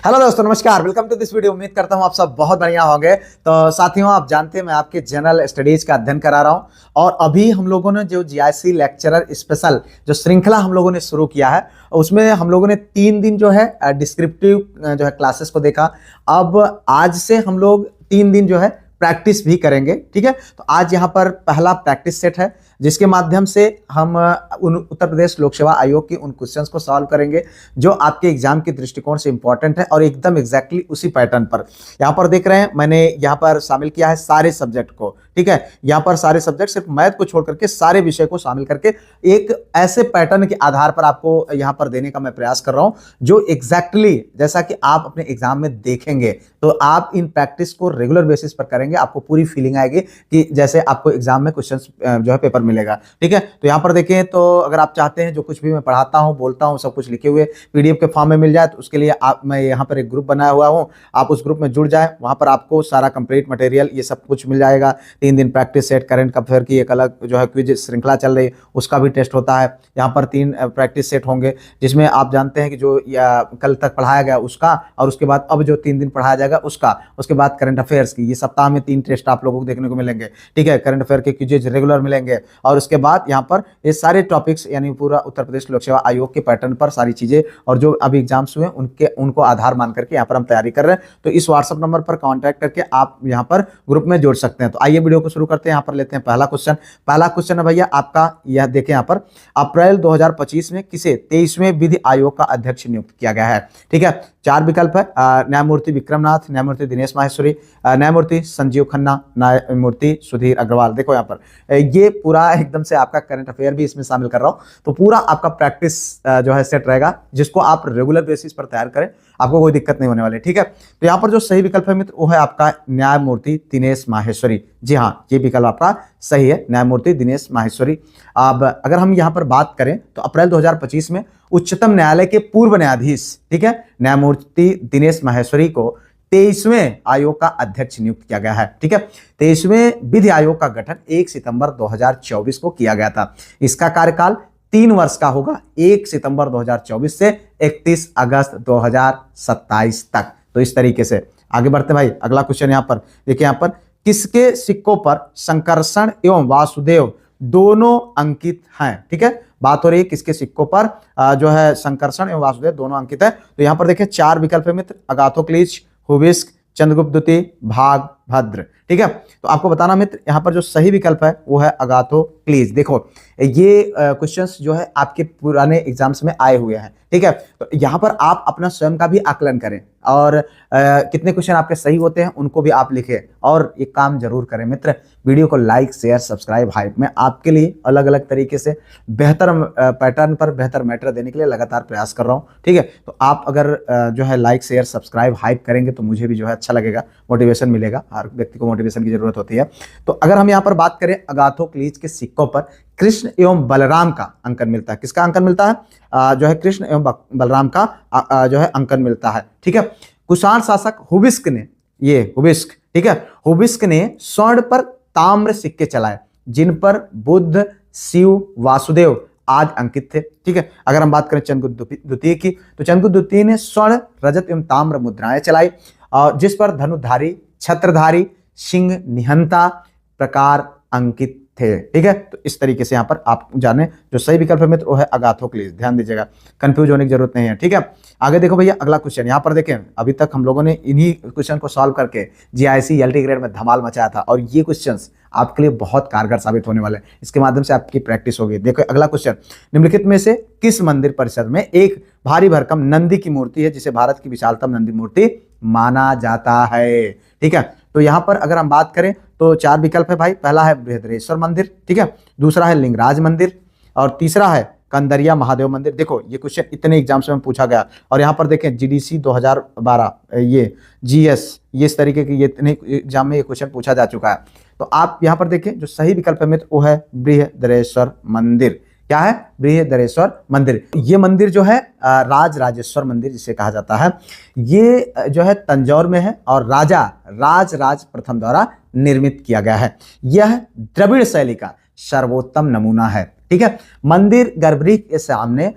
Hello दोस्तों, नमस्कार। Welcome to this video. उम्मीद करता हूं आप सब बहुत बढ़िया होंगे। तो साथियों, आप जानते हैं मैं आपके जनरल स्टडीज का अध्ययन करा रहा हूं और अभी हम लोगों ने जो जीआईसी लेक्चरर स्पेशल जो श्रृंखला हम लोगों ने शुरू किया है, उसमें हम लोगों ने 3 दिन जो है डिस्क्रिप्टिव जो है क्लासेस को देखा। अब आज से हम लोग 3 दिन जो है प्रैक्टिस भी करेंगे। ठीक है, तो आज यहाँ पर पहला प्रैक्टिस सेट है जिसके माध्यम से हम उत्तर प्रदेश लोक सेवा आयोग के उन क्वेश्चंस को सॉल्व करेंगे जो आपके एग्जाम के दृष्टिकोण से इंपॉर्टेंट है और एकदम एग्जैक्टली उसी पैटर्न पर। यहाँ पर देख रहे हैं मैंने यहाँ पर शामिल किया है सारे सब्जेक्ट को। ठीक है, यहाँ पर सारे सब्जेक्ट सिर्फ मैथ को छोड़ करके सारे विषय को शामिल करके एक ऐसे पैटर्न के आधार पर आपको यहाँ पर देने का मैं प्रयास कर रहा हूँ जो एग्जैक्टली जैसा कि आप अपने एग्जाम में देखेंगे। तो आप इन प्रैक्टिस को रेगुलर बेसिस पर करेंगे, आपको पूरी फीलिंग आएगी कि जैसे आपको एग्जाम में क्वेश्चन जो है पेपर मिलेगा। ठीक है, तो यहाँ पर देखें, तो अगर आप चाहते हैं जो कुछ भी मैं पढ़ाता हूँ बोलता हूँ सब कुछ लिखे हुए पीडीएफ के फॉर्म में मिल जाए, तो उसके लिए मैं यहाँ पर एक ग्रुप बनाया हुआ हूँ, आप उस ग्रुप में जुड़ जाए। वहाँ पर आपको सारा कंप्लीट मटेरियल ये सब कुछ मिल जाएगा। 3 दिन प्रैक्टिस सेट, करंट अफेयर की एक अलग जो है क्विज श्रृंखला चल रही है, उसका भी टेस्ट होता है। यहाँ पर 3 प्रैक्टिस सेट होंगे जिसमें आप जानते हैं कि जो कल तक पढ़ाया गया उसका, और उसके बाद अब जो 3 दिन पढ़ाया जाएगा उसका, उसके बाद करंट अफेयर्स की। ये सप्ताह में 3 टेस्ट आप लोगों को देखने को मिलेंगे। ठीक है, करंट अफेयर के क्विजेज रेगुलर मिलेंगे और उसके बाद यहाँ पर ये सारे टॉपिक्स यानी पूरा उत्तर प्रदेश लोक सेवा आयोग के पैटर्न पर सारी चीजें और जो अभी एग्जाम्स हुए उनको आधार मान करके यहाँ पर हम तैयारी कर रहे हैं। तो इस व्हाट्सएप नंबर पर कांटेक्ट करके आप यहाँ पर ग्रुप में जोड़ सकते हैं। तो आइए वीडियो को शुरू करते हैं। यहाँ पर लेते हैं पहला क्वेश्चन है भैया आपका, यह देखें यहाँ पर, अप्रैल 2025 में किसे 23वें विधि आयोग का अध्यक्ष नियुक्त किया गया है। ठीक है, 4 विकल्प है, न्यायमूर्ति विक्रमनाथ, न्यायमूर्ति दिनेश माहेश्वरी, न्यायमूर्ति संजीव खन्ना, न्यायमूर्ति सुधीर अग्रवाल। देखो यहाँ पर ये पूरा एकदम से आपका करंट अफेयर भी इसमें शामिल कर रहा हूं, तो पूरा आपका प्रैक्टिस जो है सेट रहेगा जिसको आप रेगुलर बेसिस पर तैयार करें, आपको कोई दिक्कत नहीं होने वाली। ठीक है, तो यहाँ पर जो सही विकल्प है मित्र वो है आपका न्यायमूर्ति दिनेश माहेश्वरी। जी हाँ, ये विकल्प आपका सही है, न्यायमूर्ति दिनेश माहेश्वरी। अब अगर हम यहाँ पर बात करें तो अप्रैल 2025 में उच्चतम न्यायालय के पूर्व न्यायाधीश, ठीक है, न्यायमूर्ति दिनेश माहेश्वरी को 23वें आयोग का अध्यक्ष नियुक्त किया गया है। ठीक है, 23वें विधि आयोग का गठन 1 सितंबर 2024 को किया गया था। इसका कार्यकाल 3 वर्ष का होगा, 1 सितंबर 2024 से 31 अगस्त 2027 तक। तो इस तरीके से आगे बढ़ते भाई। अगला क्वेश्चन यहाँ पर देखिए, यहाँ पर किसके सिक्कों पर संकर्षण एवं वासुदेव दोनों अंकित हैं। ठीक है, बात हो रही है किसके सिक्कों पर जो है संकर्षण एवं वासुदेव दोनों अंकित है। तो यहाँ पर देखिए 4 विकल्प है मित्र, अगाथोक्लीज, हुबिस्क, चंद्रगुप्त द्वितीय, भागभद्र। ठीक है, तो आपको बताना मित्र यहाँ पर जो सही विकल्प है वो है अगाथोक्लीज। देखो ये क्वेश्चंस जो है आपके पुराने एग्जाम्स में आए हुए हैं। ठीक है, तो यहाँ पर आप अपना स्वयं का भी आकलन करें और कितने क्वेश्चन आपके सही होते हैं उनको भी आप लिखें और एक काम जरूर करें मित्र, वीडियो को लाइक शेयर सब्सक्राइब हाइप। मैं आपके लिए अलग अलग तरीके से बेहतर पैटर्न पर बेहतर मैटर देने के लिए लगातार प्रयास कर रहा हूँ। ठीक है, तो आप अगर जो है लाइक शेयर सब्सक्राइब हाइप करेंगे तो मुझे भी जो है अच्छा लगेगा, मोटिवेशन मिलेगा। हर व्यक्ति को मोटिवेशन की जरूरत होती है। तो अगर हम यहाँ पर बात करें अगाथोक्लीज के सिक्कों पर कृष्ण एवं बलराम का अंकन मिलता है। किसका अंकन मिलता है? जो है कृष्ण एवं बलराम का जो है अंकन मिलता है। ठीक है, कुषाण शासक हुबिस्क ने, ये हुबिस्क, ठीक है, हुबिस्क ने स्वर्ण पर ताम्र सिक्के चलाए जिन पर बुद्ध, शिव, वासुदेव आज अंकित थे। ठीक है, अगर हम बात करें चंद्रगुप्त द्वितीय की, तो चंद्रगुप्त द्वितीय ने स्वर्ण, रजत एवं ताम्र मुद्राएं चलाई और जिस पर धनुधारी, छत्रधारी, सिंह, निहंता प्रकार अंकित थे। ठीक है, तो इस तरीके से यहाँ पर आप जाने जो सही विकल्प है मित्र वो है अगाथोक्लीज। ध्यान दीजिएगा, कंफ्यूज होने की जरूरत नहीं है। ठीक है, आगे देखो भैया अगला क्वेश्चन। यहाँ पर देखें अभी तक हम लोगों ने इन्हीं क्वेश्चन को सॉल्व करके जीआईसी एलटी ग्रेड में धमाल मचाया था और ये क्वेश्चंस आपके लिए बहुत कारगर साबित होने वाले हैं। इसके माध्यम से आपकी प्रैक्टिस होगी। देखो अगला क्वेश्चन, निम्नलिखित में से किस मंदिर परिसर में एक भारी भरकम नंदी की मूर्ति है जिसे भारत की विशालतम नंदी मूर्ति माना जाता है? ठीक है, तो यहाँ पर अगर हम बात करें तो 4 विकल्प है भाई। पहला है बृहदेश्वर मंदिर, ठीक है, दूसरा है लिंगराज मंदिर और तीसरा है कंदरिया महादेव मंदिर। देखो ये क्वेश्चन इतने एग्जाम्स में पूछा गया और यहाँ पर देखें जीडीसी 2012, ये जीएस, ये इस तरीके के ये इतने एग्जाम में ये क्वेश्चन पूछा जा चुका है। तो आप यहाँ पर देखें जो सही विकल्प है मित्र वो है बृहदेश्वर मंदिर। क्या है? बृहदेश्वर मंदिर। ये मंदिर जो है राज राजेश्वर मंदिर जिसे कहा जाता है, ये जो है तंजौर में है और राजा राज प्रथम द्वारा निर्मित किया गया है। यह द्रविड़ शैली का सर्वोत्तम नमूना है। ठीक है, मंदिर गर्भगृह के सामने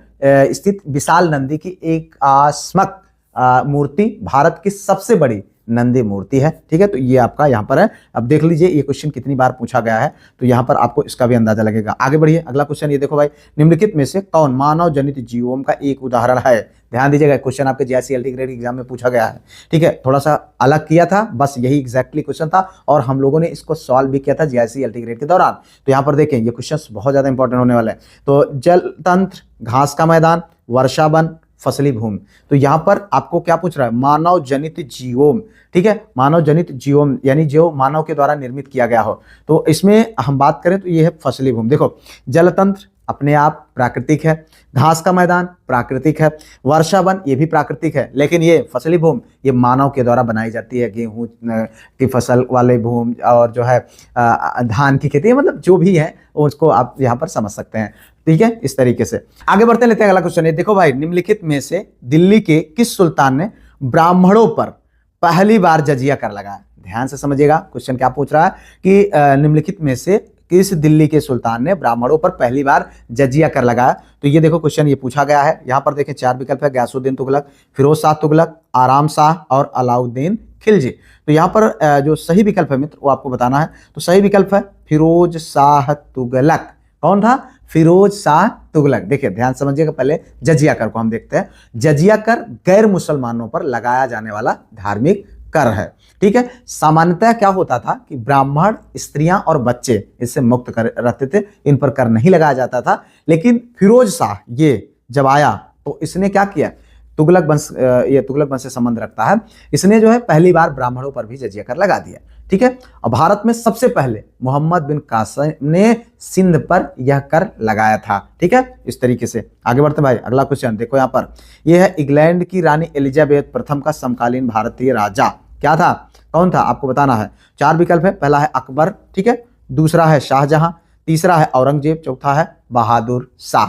स्थित विशाल नंदी की एक आकस्मक मूर्ति भारत की सबसे बड़ी नंदी मूर्ति है। ठीक है, तो ये आपका यहाँ पर है। अब देख लीजिए ये क्वेश्चन कितनी बार पूछा गया है, तो यहाँ पर आपको इसका भी अंदाजा लगेगा। आगे बढ़िए, अगला क्वेश्चन ये देखो भाई, निम्नलिखित में से कौन मानव जनित जीवों का एक उदाहरण है? ध्यान दीजिएगा, क्वेश्चन आपके जीआईसी ग्रेड एग्जाम में पूछा गया है। ठीक है, थोड़ा सा अलग किया था, बस यही एग्जैक्टली क्वेश्चन था और हम लोगों ने इसको सॉल्व भी किया था जीआईसी ग्रेड के दौरान। तो यहाँ पर देखें ये क्वेश्चन बहुत ज्यादा इंपॉर्टेंट होने वाले हैं। तो जल तंत्र, घास का मैदान, वर्षा वन, फसली भूमि। तो यहां पर आपको क्या पूछ रहा है? मानव जनित जीवोम। ठीक है, मानव जनित जीवोम यानी जो मानव के द्वारा निर्मित किया गया हो। तो इसमें हम बात करें तो ये है फसली भूमि। देखो, जल तंत्र अपने आप प्राकृतिक है, घास का मैदान प्राकृतिक है, वर्षा वन ये भी प्राकृतिक है, लेकिन ये फसली भूमि ये मानव के द्वारा बनाई जाती है। गेहूं की फसल वाले भूमि और जो है धान की खेती, मतलब जो भी है उसको आप यहाँ पर समझ सकते हैं। ठीक है, इस तरीके से आगे बढ़ते लेते हैं अगला क्वेश्चन। ये देखो भाई, निम्नलिखित में से दिल्ली के किस सुल्तान ने ब्राह्मणों पर पहली बार जजिया कर लगाया? ध्यान से समझिएगा, क्वेश्चन क्या पूछ रहा है कि निम्नलिखित में से किस दिल्ली के सुल्तान ने ब्राह्मणों पर पहली बार जजिया कर लगाया? तो ये देखो क्वेश्चन ये पूछा गया है। यहाँ पर देखें 4 विकल्प है, गयासुद्दीन तुगलक, फिरोज शाह तुगलक, आराम शाह और अलाउद्दीन खिलजी। तो यहाँ पर जो सही विकल्प है मित्र वो आपको बताना है। तो सही विकल्प है फिरोज शाह तुगलक। कौन था? फिरोज शाह तुगलक। देखिए ध्यान समझिएगा, पहले जजिया कर को हम देखते हैं। जजिया कर गैर मुसलमानों पर लगाया जाने वाला धार्मिक कर है। ठीक है, सामान्यतः क्या होता था कि ब्राह्मण, स्त्रियां और बच्चे इससे मुक्त कर रहते थे, इन पर कर नहीं लगाया जाता था। लेकिन फिरोज शाह ये जब आया तो इसने क्या किया? तुगलक वंश, ये तुगलक वंश से संबंध रखता है, इसने जो है पहली बार ब्राह्मणों पर भी जजिया कर लगा दिया। ठीक है, और भारत में सबसे पहले मोहम्मद बिन कासिम ने सिंध पर यह कर लगाया था। ठीक है, इस तरीके से आगे बढ़ते भाई। अगला क्वेश्चन देखो यहाँ पर, यह है इंग्लैंड की रानी एलिजाबेथ प्रथम का समकालीन भारतीय राजा क्या था? कौन था? आपको बताना है। 4 विकल्प है, पहला है अकबर, ठीक है, दूसरा है शाहजहां, तीसरा है औरंगजेब, चौथा है बहादुर शाह।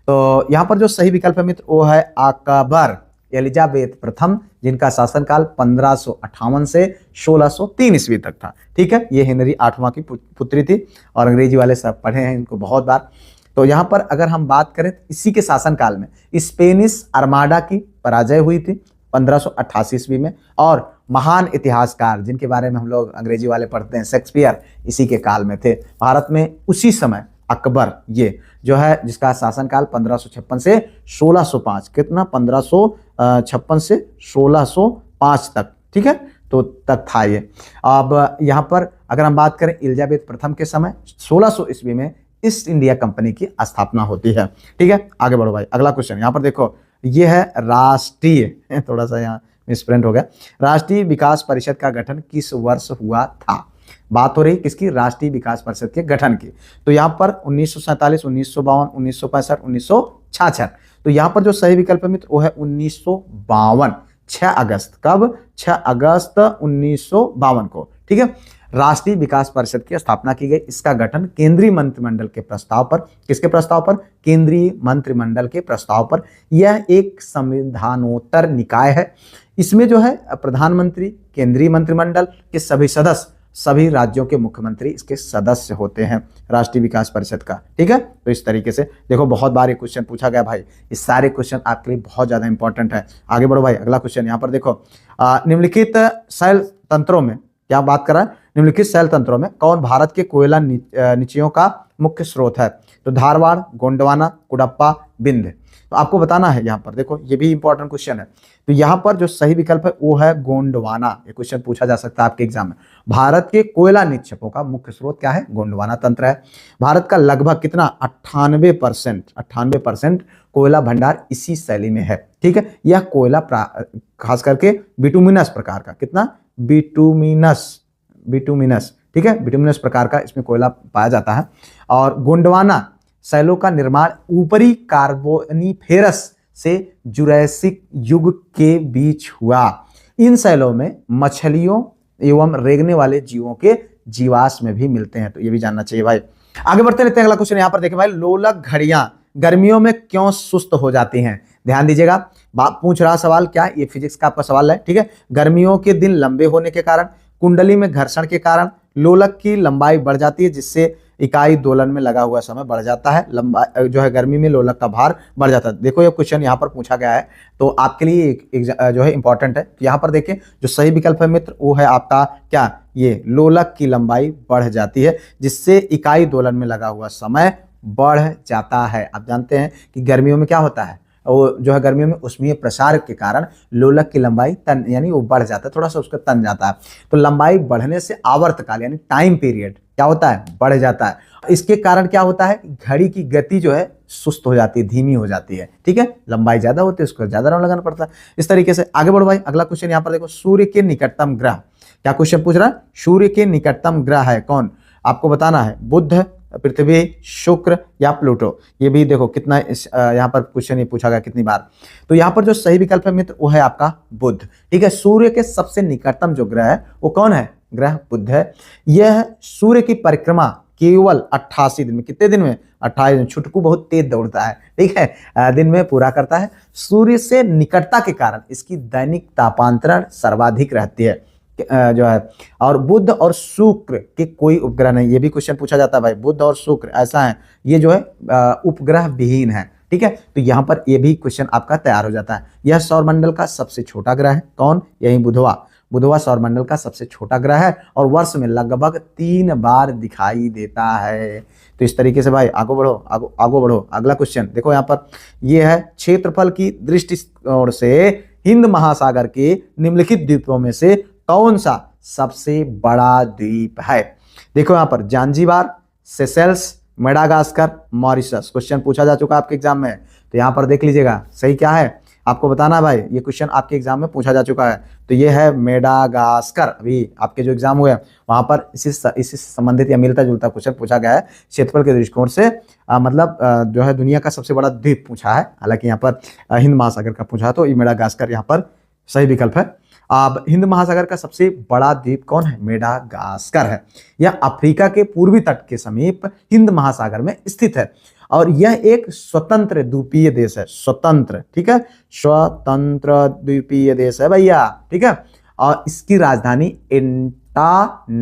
तो यहाँ पर जो सही विकल्प है मित्र वो है अकबर, एलिजाबेथ प्रथम, जिनका शासनकाल 1558 से 1603 ईस्वी तक था। ठीक है, ये हेनरी 8वां की पुत्री थी और अंग्रेजी वाले सब पढ़े हैं इनको बहुत बार। तो यहाँ पर अगर हम बात करें तो इसी के शासनकाल में स्पेनिश आर्माडा की पराजय हुई थी 1588 ईस्वी में, और महान इतिहासकार जिनके बारे में हम लोग अंग्रेजी वाले पढ़ते हैं शेक्सपियर, इसी के काल में थे। भारत में उसी समय अकबर ये जो है जिसका शासनकाल 1556 से 1605, कितना 1556 से 1605 तक, ठीक है, तो तक था ये। अब यहाँ पर अगर हम बात करें एलिजाबेथ प्रथम के समय 1600 ईस्वी में ईस्ट इंडिया कंपनी की स्थापना होती है। ठीक है, आगे बढ़ो भाई। अगला क्वेश्चन यहाँ पर देखो, ये है राष्ट्रीय, थोड़ा सा यहाँ मिसप्रिंट हो गया, राष्ट्रीय विकास परिषद का गठन किस वर्ष हुआ था? बात हो रही किसकी? राष्ट्रीय विकास परिषद के गठन की। तो यहाँ पर 1947, 1952, 1965, 1966। तो यहाँ पर जो सही विकल्प है मित्र वो है 1952, 6 अगस्त। कब? 6 अगस्त 1952 को। ठीक है, राष्ट्रीय विकास परिषद की स्थापना की गई। इसका गठन केंद्रीय मंत्रिमंडल के प्रस्ताव पर, किसके प्रस्ताव पर? केंद्रीय मंत्रिमंडल के प्रस्ताव पर। यह एक संविधानोत्तर निकाय है। इसमें जो है प्रधानमंत्री, केंद्रीय मंत्रिमंडल के सभी सदस्य, सभी राज्यों के मुख्यमंत्री इसके सदस्य होते हैं राष्ट्रीय विकास परिषद का। ठीक है, तो इस तरीके से देखो बहुत बार ये क्वेश्चन पूछा गया भाई, ये सारे क्वेश्चन आपके लिए बहुत ज्यादा इंपॉर्टेंट है। आगे बढ़ो भाई, अगला क्वेश्चन यहाँ पर देखो, निम्नलिखित शैल तंत्रों में क्या बात कर रहा है? निम्नलिखित शैल तंत्रों में कौन भारत के कोयला निचियों का मुख्य स्रोत है? तो धारवाड़, गोंडवाना, कुडप्पा, बिंद। तो आपको बताना है यहाँ पर, देखो ये भी इंपॉर्टेंट क्वेश्चन है। तो यहाँ पर जो सही विकल्प है वो है गोंडवाना। ये क्वेश्चन पूछा जा सकता है आपके एग्जाम में। भारत के कोयला निक्षेपों का मुख्य स्रोत क्या है? गोंडवाना तंत्र है। भारत का लगभग कितना? 98% कोयला भंडार इसी शैली में है। ठीक है, यह कोयला खास करके बिटुमिनस प्रकार का, कितना? बिटुमिनस, ठीक है, बिटुमिनस प्रकार का इसमें कोयला पाया जाता है। और गोंडवाना शैलों का निर्माण ऊपरी कार्बोनिफेरस से जुरैसिक युग के बीच हुआ। इन शैलों में मछलियों एवं रेंगने वाले जीवों के जीवाश्म में भी मिलते हैं। तो ये भी जानना चाहिए भाई। आगे बढ़ते रहते हैं, अगला क्वेश्चन यहाँ पर देखें भाई, लोलक घड़ियां गर्मियों में क्यों सुस्त हो जाती हैं? ध्यान दीजिएगा, बाप पूछ रहा सवाल क्या, ये फिजिक्स का आपका सवाल है। ठीक है, गर्मियों के दिन लंबे होने के कारण, कुंडली में घर्षण के कारण, लोलक की लंबाई बढ़ जाती है, जिससे इकाई दोलन में लगा हुआ समय बढ़ जाता है। लंबा जो है गर्मी में लोलक का भार बढ़ जाता है। देखो ये क्वेश्चन यहाँ पर पूछा गया है, तो आपके लिए जो है इंपॉर्टेंट है। यहाँ पर देखिए जो सही विकल्प है मित्र वो है आपका क्या, ये लोलक की लंबाई बढ़ जाती है, जिससे इकाई दोलन में लगा हुआ समय बढ़ जाता है। आप जानते हैं कि गर्मियों में क्या होता है, वो जो है गर्मियों में ऊष्मीय प्रसार के कारण लोलक की लंबाई तन यानी वो बढ़ जाता है, थोड़ा सा उसका तन जाता है। तो लंबाई बढ़ने से आवर्तकाल यानी टाइम पीरियड क्या होता है, बढ़ जाता है। इसके कारण क्या होता है, घड़ी की गति जो है सुस्त हो जाती है, धीमी हो जाती है। ठीक है, लंबाई ज्यादा होती है, उसको ज्यादा राउंड लगाना पड़ता है। इस तरीके से आगे बढ़ो भाई। अगला क्वेश्चन यहाँ पर देखो, सूर्य के निकटतम ग्रह, क्या क्वेश्चन पूछ रहा है, सूर्य के निकटतम ग्रह है कौन, आपको बताना है। बुध, पृथ्वी, शुक्र या प्लूटो। ये भी देखो कितना यहाँ पर क्वेश्चन ये पूछा गया कितनी बार। तो यहाँ पर जो सही विकल्प है मित्र वो है आपका बुध। ठीक है, सूर्य के सबसे निकटतम जो ग्रह है वो कौन है, ग्रह बुध है। यह सूर्य की परिक्रमा केवल 88 दिन में, कितने दिन में, 28 दिन। छुटकू बहुत तेज दौड़ता है, ठीक है, दिन में पूरा करता है। सूर्य से निकटता के कारण इसकी दैनिक तापांतरण सर्वाधिक रहती है जो है। और बुध और शुक्र के कोई उपग्रह नहीं, ये भी क्वेश्चन पूछा जाता है भाई, बुध और शुक्र ऐसा है, ये जो है उपग्रह विहीन है। ठीक है, तो यहाँ पर ये भी क्वेश्चन आपका तैयार हो जाता है। यह सौरमंडल का सबसे छोटा ग्रह है कौन, यही बुधवा। बुधवा सौरमंडल का सबसे छोटा ग्रह है और वर्ष में लगभग 3 बार दिखाई देता है। तो इस तरीके से भाई आगे बढ़ो, आगे बढ़ो। अगला क्वेश्चन देखो यहाँ पर, ये है क्षेत्रफल की दृष्टि से हिंद महासागर के निम्नलिखित द्वीपों में से कौन सा सबसे बड़ा द्वीप है। देखो यहाँ पर Zanzibar, Seychelles, Madagascar, Mauritius. Question पूछा जा चुका आपके एग्जाम में, तो यहाँ पर देख लीजिएगा सही क्या है आपको बताना है भाई। ये क्वेश्चन आपके एग्जाम में पूछा जा चुका है, तो ये है मेडागास्कर। अभी आपके जो एग्जाम हुए वहां पर इसी से संबंधित या मिलता जुलता क्वेश्चन पूछा गया है क्षेत्रफल के दृष्टिकोण से। मतलब जो है दुनिया का सबसे बड़ा द्वीप पूछा है, हालांकि यहाँ पर हिंद महासागर का पूछा है, तो ये मेडागास्कर यहाँ पर सही विकल्प है। अब हिंद महासागर का सबसे बड़ा द्वीप कौन है, मेडागास्कर है। यह अफ्रीका के पूर्वी तट के समीप हिंद महासागर में स्थित है और यह एक स्वतंत्र द्वीपीय देश है, स्वतंत्र। ठीक है, स्वतंत्र द्वीपीय देश है भैया। ठीक है, और इसकी राजधानी एंटानानारियो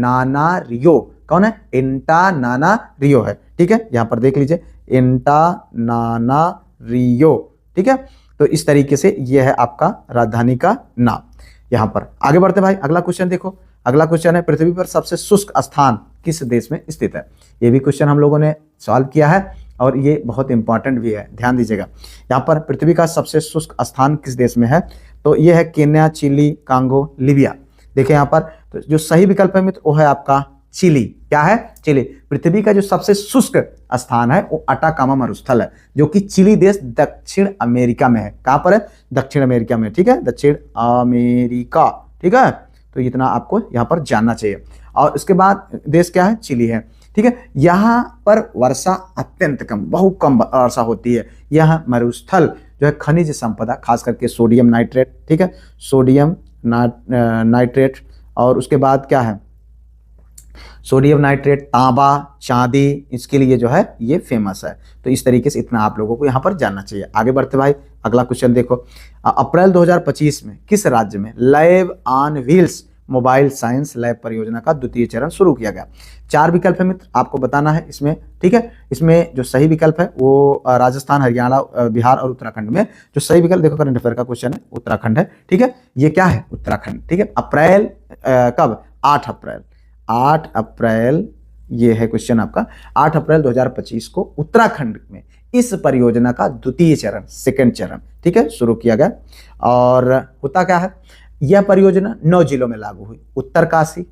कौन है, एंटानानारियो है। ठीक है, यहां पर देख लीजिए एंटानानारियो। ठीक है, तो इस तरीके से यह है आपका राजधानी का नाम। यहां पर आगे बढ़ते भाई, अगला क्वेश्चन देखो। अगला क्वेश्चन है, पृथ्वी पर सबसे शुष्क स्थान किस देश में स्थित है। यह भी क्वेश्चन हम लोगों ने सॉल्व किया है और ये बहुत इंपॉर्टेंट भी है, ध्यान दीजिएगा। यहाँ पर पृथ्वी का सबसे शुष्क स्थान किस देश में है, तो ये है केन्या, चिली, कांगो, लीबिया। देखिए यहाँ पर तो जो सही विकल्प है मित्र वो है आपका चिली। क्या है, चिली। पृथ्वी का जो सबसे शुष्क स्थान है वो अटाकामा मरुस्थल है, जो कि चिली देश दक्षिण अमेरिका में है। कहाँ पर है, दक्षिण अमेरिका में। ठीक है, दक्षिण अमेरिका। ठीक है, तो इतना आपको यहाँ पर जानना चाहिए। और उसके बाद देश क्या है, चिली है। ठीक है, यहाँ पर वर्षा अत्यंत कम, बहुत कम वर्षा होती है। यह मरुस्थल जो है खनिज संपदा, खास करके सोडियम नाइट्रेट, ठीक है, सोडियम नाइट्रेट, और उसके बाद क्या है, सोडियम नाइट्रेट, तांबा, चांदी, इसके लिए जो है ये फेमस है। तो इस तरीके से इतना आप लोगों को यहाँ पर जानना चाहिए। आगे बढ़ते भाई, अगला क्वेश्चन देखो। अप्रैल 2025 में किस राज्य में lab on wheels mobile science lab परियोजना का द्वितीय चरण शुरू किया गया। 4 विकल्प है मित्र, आपको बताना है इसमें। ठीक है, इसमें जो सही विकल्प है वो राजस्थान, हरियाणा, बिहार और उत्तराखंड में। जो सही विकल्प देखो, करंट अफेयर का क्वेश्चन है, उत्तराखंड है। ठीक है, ये क्या है, उत्तराखंड। ठीक है, अप्रैल कब, 8 अप्रैल, 8 अप्रैल ये है क्वेश्चन आपका। 8 अप्रैल 2025 को उत्तराखंड में इस परियोजना का द्वितीय चरण, सेकेंड चरण, ठीक है, शुरू किया गया। और होता क्या है, यह परियोजना 9 जिलों में लागू हुई। उत्तरकाशी,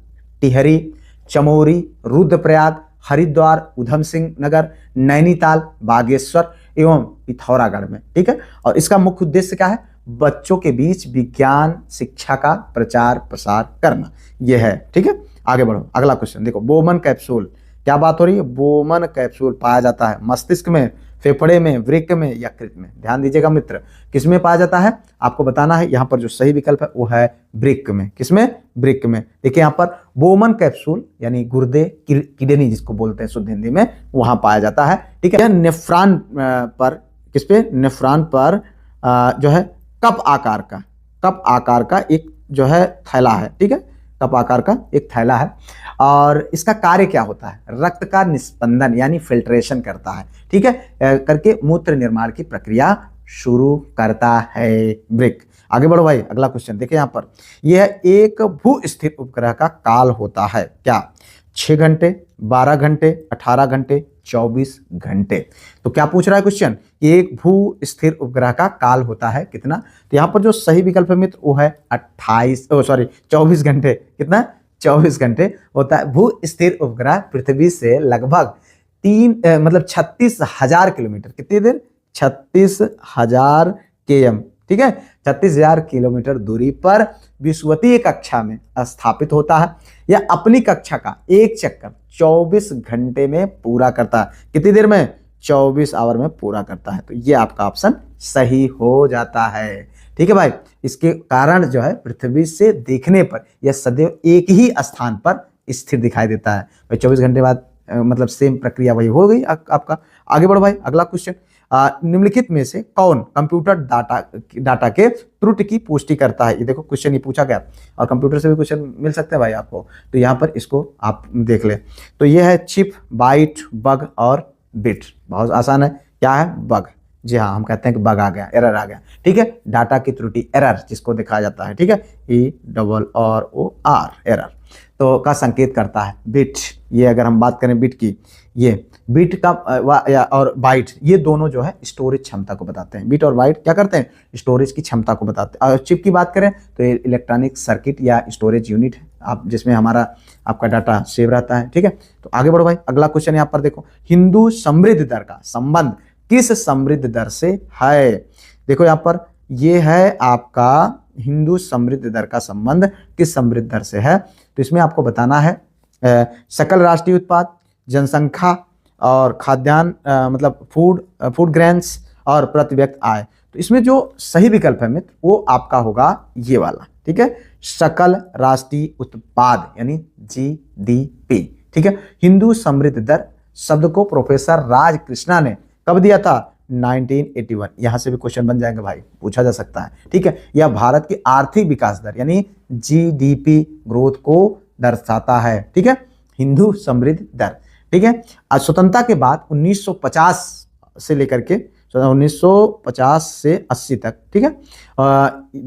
टिहरी, चमोली, रुद्रप्रयाग, हरिद्वार, उधम सिंह नगर, नैनीताल, बागेश्वर एवं पिथौरागढ़ में। ठीक है, और इसका मुख्य उद्देश्य क्या है, बच्चों के बीच विज्ञान शिक्षा का प्रचार प्रसार करना, यह है। ठीक है, आगे बढ़ो। अगला क्वेश्चन देखो, बोमन कैप्सूल, क्या बात हो रही है, बोमन कैप्सूल पाया जाता है मस्तिष्क में, फेफड़े में, वृक्क में, यकृत में। ध्यान दीजिएगा मित्र, किसमें पाया जाता है आपको बताना है। यहाँ पर जो सही विकल्प है वो है वृक्क में। किसमें, वृक्क में। देखिए यहाँ पर बोमन कैप्सूल यानी गुर्दे, किडनी जिसको बोलते हैं शुद्ध हिंदी में, वहां पाया जाता है। ठीक है, नेफ्रॉन पर, किस पे, नेफ्रॉन पर जो है कप आकार का एक जो है थैला है। ठीक है, कप आकार का एक थैला है और इसका कार्य क्या होता है, रक्त का निस्पंदन यानी फिल्ट्रेशन करता है, ठीक है, करके मूत्र निर्माण की प्रक्रिया शुरू करता है वृक्क। आगे बढ़ो भाई, अगला क्वेश्चन देखिए यहाँ पर, यह एक भू स्थिर उपग्रह का काल होता है क्या, 6 घंटे, 12 घंटे, 18 घंटे, 24 घंटे। तो क्या पूछ रहा है क्वेश्चन, एक भू स्थिर उपग्रह का काल होता है कितना, तो यहाँ पर जो सही विकल्प है मित्र वो है 24 घंटे। कितना, 24 घंटे होता है। भू स्थिर उपग्रह पृथ्वी से लगभग 36,000 किलोमीटर, कितनी देर, 36,000 km, ठीक है, 36,000 किलोमीटर दूरी पर विषुवतीय कक्षा में स्थापित होता है। यह अपनी कक्षा का एक चक्कर 24 घंटे में पूरा करता है। कितनी देर में, 24 आवर में पूरा करता है। तो ये आपका ऑप्शन सही हो जाता है, ठीक है भाई। इसके कारण जो है पृथ्वी से देखने पर यह सदैव एक ही स्थान पर स्थिर दिखाई देता है। भाई 24 घंटे बाद मतलब सेम प्रक्रिया वही हो गई आपका। आगे बढ़ो भाई, अगला क्वेश्चन, निम्नलिखित में से कौन कंप्यूटर डाटा के त्रुटि की पुष्टि करता है। ये देखो क्वेश्चन ये पूछा गया और कंप्यूटर से भी क्वेश्चन मिल सकते हैं भाई आपको, तो यहाँ पर इसको आप देख ले। तो ये है चिप, बाइट, बग और बिट। बहुत आसान है, क्या है, बग। जी हाँ, हम कहते हैं कि बग आ गया, एरर आ गया, ठीक है, डाटा की त्रुटि, एरर जिसको दिखाया जाता है, ठीक है, ERROR, एरर तो का संकेत करता है। बिट, ये अगर हम बात करें बिट की, ये बिट का और बाइट, ये दोनों जो है स्टोरेज क्षमता को बताते हैं। बिट और बाइट क्या करते हैं, स्टोरेज की क्षमता को बताते हैं। और चिप की बात करें तो ये इलेक्ट्रॉनिक सर्किट या स्टोरेज यूनिट है, आप जिसमें हमारा आपका डाटा सेव रहता है, ठीक है। तो आगे बढ़ो भाई, अगला क्वेश्चन यहाँ पर देखो, हिंदू समृद्धि दर का संबंध किस समृद्धि दर से है। देखो यहाँ पर ये है आपका हिंदू समृद्धि दर का संबंध किस समृद्धि दर से है। तो इसमें आपको बताना है सकल राष्ट्रीय उत्पाद, जनसंख्या और खाद्यान्न मतलब फूड ग्रेन्स और प्रति व्यक्ति आय। तो इसमें जो सही विकल्प है मित्र वो आपका होगा ये वाला, ठीक है, सकल राष्ट्रीय उत्पाद यानी GDP, ठीक है। हिंदू समृद्धि दर शब्द को प्रोफेसर राज कृष्णा ने कब दिया था, 1981। यहां से भी क्वेश्चन बन जाएंगे भाई, पूछा जा सकता है, ठीक है। यह भारत की आर्थिक विकास दर यानी GDP ग्रोथ को दर्शाता है, ठीक है, हिंदू समृद्धि दर, ठीक है। आज स्वतंत्रता के बाद 1950 से लेकर के 1950 से 80 तक, ठीक है,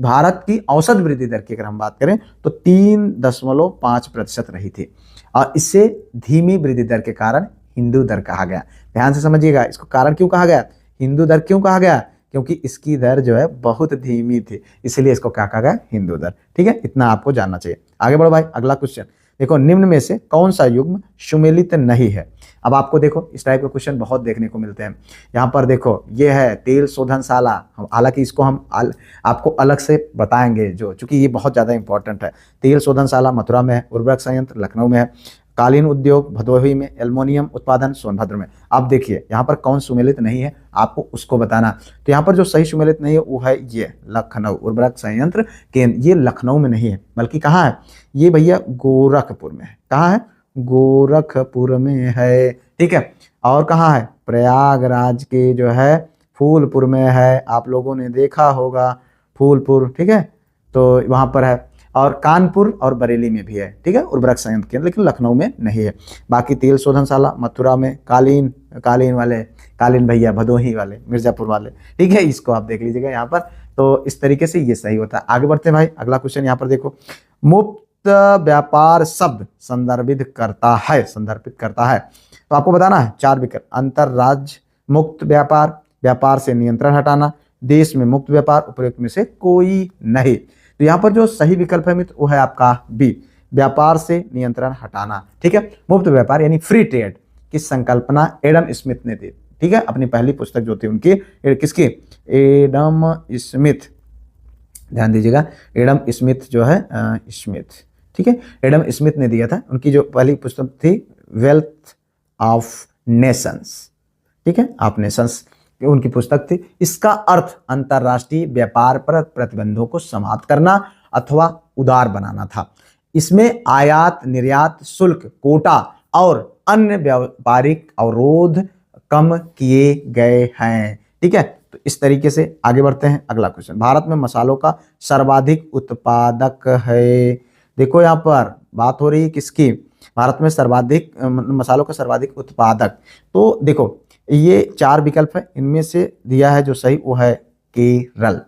भारत की औसत वृद्धि दर की अगर हम बात करें तो 3.5% रही थी और इससे धीमी वृद्धि दर के कारण हिंदू दर कहा गया। ध्यान से समझिएगा, इसको कारण क्यों कहा गया, हिंदू दर क्यों कहा गया, क्योंकि इसकी दर जो है बहुत धीमी थी, इसलिए इसको क्या कहा गया, हिंदू दर, ठीक है। इतना आपको जानना चाहिए। आगे बढ़ो भाई, अगला क्वेश्चन देखो, निम्न में से कौन सा युग्म सुमेलित नहीं है। अब आपको देखो इस टाइप के क्वेश्चन बहुत देखने को मिलते हैं। यहाँ पर देखो ये है तेल शोधनशाला, हालांकि इसको हम आपको अलग से बताएंगे जो, चूंकि ये बहुत ज़्यादा इंपॉर्टेंट है। तेल शोधनशाला मथुरा में है, उर्वरक संयंत्र लखनऊ में है, कालीन उद्योग भदोही में, एल्युमिनियम उत्पादन सोनभद्र में। अब देखिए यहाँ पर कौन सुमेलित नहीं है, आपको उसको बताना। तो यहाँ पर जो सही सुमेलित नहीं है वो है ये लखनऊ उर्वरक संयंत्र केंद्र। ये लखनऊ में नहीं है बल्कि कहाँ है, ये भैया गोरखपुर में है। कहाँ है, गोरखपुर में है, ठीक है। और कहाँ है, प्रयागराज के जो है फूलपुर में है, आप लोगों ने देखा होगा फूलपुर, ठीक है, तो वहाँ पर है। और कानपुर और बरेली में भी है, ठीक है, उर्वरक संयंत्र केंद्र, लेकिन लखनऊ में नहीं है। बाकी तेल शोधनशाला मथुरा में, कालीन भैया भदोही वाले, मिर्जापुर वाले, ठीक है, इसको आप देख लीजिएगा यहाँ पर। तो इस तरीके से ये सही होता है। आगे बढ़ते हैं भाई, अगला क्वेश्चन यहाँ पर देखो, मुक्त व्यापार शब्द संदर्भित करता है। तो आपको बताना है 4 विकल्प, अंतरराज्य मुक्त व्यापार, व्यापार से नियंत्रण हटाना, देश में मुक्त व्यापार, उपयुक्त में से कोई नहीं। तो यहाँ पर जो सही विकल्प है मित्र वो है आपका बी, व्यापार से नियंत्रण हटाना, ठीक है। मुक्त व्यापार यानी फ्री ट्रेड की संकल्पना एडम स्मिथ ने दी, ठीक है, अपनी पहली पुस्तक जो थी उनकी, किसकी, एडम स्मिथ, ध्यान दीजिएगा, एडम स्मिथ जो है स्मिथ, ठीक है, एडम स्मिथ ने दिया था। उनकी जो पहली पुस्तक थी वेल्थ ऑफ नेशंस, ठीक है, ऑफ नेशंस उनकी पुस्तक थी। इसका अर्थ अंतरराष्ट्रीय व्यापार पर प्रतिबंधों को समाप्त करना अथवा उदार बनाना था। इसमें आयात निर्यात शुल्क, कोटा और अन्य व्यापारिक अवरोध कम किए गए हैं, ठीक है। तो इस तरीके से आगे बढ़ते हैं। अगला क्वेश्चन, भारत में मसालों का सर्वाधिक उत्पादक है। देखो यहाँ पर बात हो रही है किसकी, भारत में सर्वाधिक मसालों का सर्वाधिक उत्पादक। तो देखो ये 4 विकल्प है, इनमें से दिया है जो सही वो है केरल।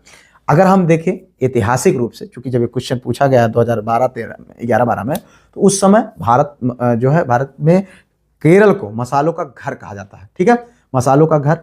अगर हम देखें ऐतिहासिक रूप से, क्योंकि जब ये क्वेश्चन पूछा गया 2012-13 में 11-12 में, तो उस समय भारत जो है भारत में केरल को मसालों का घर कहा जाता है। ठीक है, मसालों का घर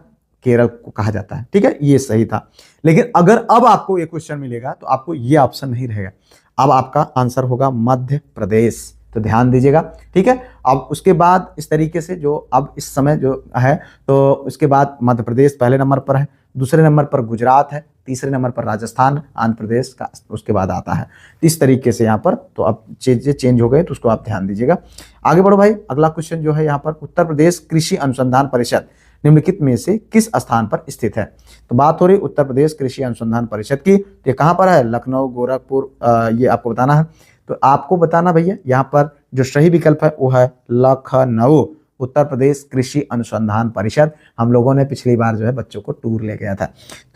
केरल को कहा जाता है। ठीक है, ये सही था। लेकिन अगर अब आपको ये क्वेश्चन मिलेगा तो आपको ये ऑप्शन नहीं रहेगा, अब आपका आंसर होगा मध्य प्रदेश। तो ध्यान दीजिएगा। ठीक है, अब उसके बाद इस तरीके से जो अब इस समय जो है, तो उसके बाद मध्य प्रदेश पहले नंबर पर है, दूसरे नंबर पर गुजरात है, तीसरे नंबर पर राजस्थान, आंध्र प्रदेश का उसके बाद आता है। इस तरीके से यहाँ पर तो अब चीजें चेंज हो गए, तो उसको आप ध्यान दीजिएगा। आगे बढ़ो भाई। अगला क्वेश्चन जो है यहाँ पर, उत्तर प्रदेश कृषि अनुसंधान परिषद निम्नलिखित में से किस स्थान पर स्थित है। तो बात हो रही उत्तर प्रदेश कृषि अनुसंधान परिषद की। तो ये कहाँ पर है, लखनऊ, गोरखपुर, ये आपको बताना है। तो आपको बताना भैया, यहाँ पर जो सही विकल्प है वो है लखनऊ, उत्तर प्रदेश कृषि अनुसंधान परिषद। हम लोगों ने पिछली बार जो है बच्चों को टूर ले गया था,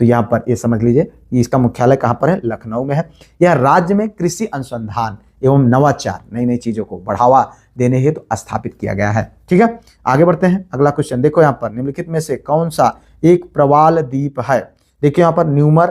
तो यहाँ पर ये समझ लीजिए इसका मुख्यालय कहाँ पर है, लखनऊ में है। यह राज्य में कृषि अनुसंधान एवं नवाचार, नई नई चीजों को बढ़ावा देने हेतु स्थापित किया गया है। ठीक है, आगे बढ़ते हैं। अगला क्वेश्चन देखो यहाँ पर, निम्नलिखित में से कौन सा एक प्रवाल द्वीप है। देखिए यहाँ पर न्यूमर,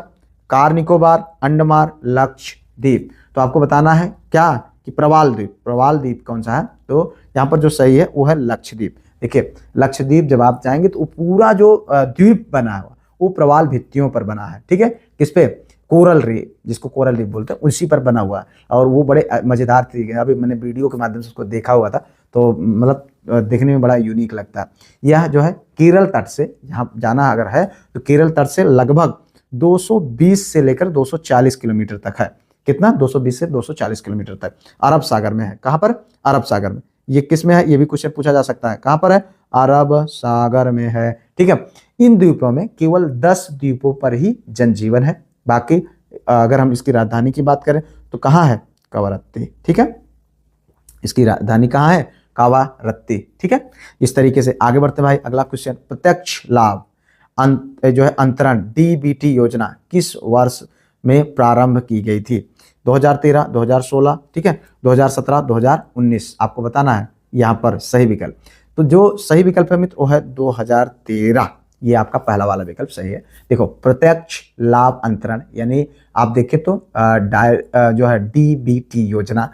कार निकोबार, अंडमान, लक्षद्वीप। तो आपको बताना है क्या कि प्रवाल द्वीप, प्रवाल द्वीप कौन सा है। तो यहाँ पर जो सही है वो है लक्षद्वीप। देखिए लक्षद्वीप जब आप जाएंगे तो पूरा जो द्वीप बना हुआ वो प्रवाल भित्तियों पर बना है। ठीक है, किस पे, कोरल रीफ, जिसको कोरल रीफ बोलते हैं, उसी पर बना हुआ है। और वो बड़े मजेदार तरीके, अभी मैंने वीडियो के माध्यम से उसको देखा हुआ था, तो मतलब देखने में बड़ा यूनिक लगता है। यह जो है केरल तट से, यहाँ जाना अगर है तो केरल तट से लगभग 220 से लेकर 240 किलोमीटर तक है। कितना, 220 से 240 किलोमीटर तक अरब सागर में है। कहाँ पर, अरब सागर में। ये किस में है, ये भी क्वेश्चन पूछा जा सकता है, कहाँ पर है, अरब सागर में है। ठीक है, इन द्वीपों में केवल 10 द्वीपों पर ही जनजीवन है। बाकी अगर हम इसकी राजधानी की बात करें तो कहाँ है, कवरत्ती। ठीक है, इसकी राजधानी कहाँ है, कावारत्ती। ठीक है, इस तरीके से आगे बढ़ते भाई। अगला क्वेश्चन, प्रत्यक्ष लाभ जो है अंतरण डीबीटी योजना किस वर्ष में प्रारंभ की गई थी। 2013, 2016, ठीक है, 2017, 2019। आपको बताना है यहाँ पर सही विकल्प। तो जो सही विकल्प है मित्र वो है 2013। ये आपका पहला वाला विकल्प सही है। देखो प्रत्यक्ष लाभ अंतरण, यानी आप देखें तो जो है डीबीटी योजना,